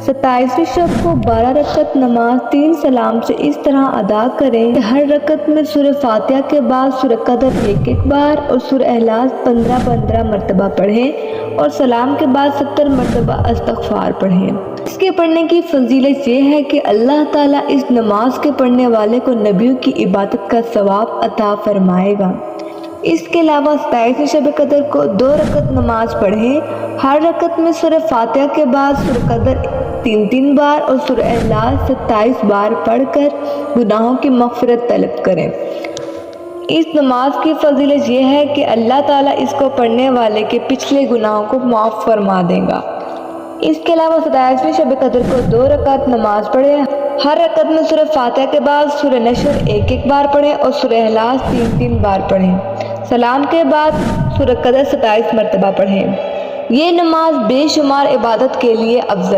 27ویں شب کو 12 رکعت نماز 3 سلام سے اس طرح ادا کریں کہ ہر رکعت میں سورہ فاتحہ کے بعد سورہ قدر 1 بار اور سورہ اخلاص 15 مرتبہ پڑھیں اور سلام کے بعد 70 مرتبہ استغفار پڑھیں۔ اس کے پڑھنے کی فضیلت یہ ہے کہ اللہ تعالیٰ اس نماز کے پڑھنے والے کو نبیوں کی عبادت کا ثواب عطا فرمائے گا۔ اس کے علاوہ 27ویں شب قدر کو 2 رکعت نماز پڑھیں، ہر رکعت میں سورہ فاتحہ کے بعد سورہ قدر 3 بار اور سورہ اخلاص 27 بار پڑھ کر گناہوں کی مغفرت طلب کریں۔ اس نماز کی فضیلت یہ ہے کہ اللہ تعالیٰ اس کو پڑھنے والے کے پچھلے گناہوں کو معاف فرما دے گا۔ اس کے علاوہ 27ویں شب قدر کو 2 رکعت نماز پڑھیں، ہر رکعت میں سورہ فاتحہ کے بعد سورہ نشر 1 بار پڑھیں اور سورہ اخلاص 3 بار پڑھیں۔ سلام کے بعد سورہ قدر 27 مرتبہ پڑھیں۔ یہ نماز بے شمار عبادت کے لیے افضل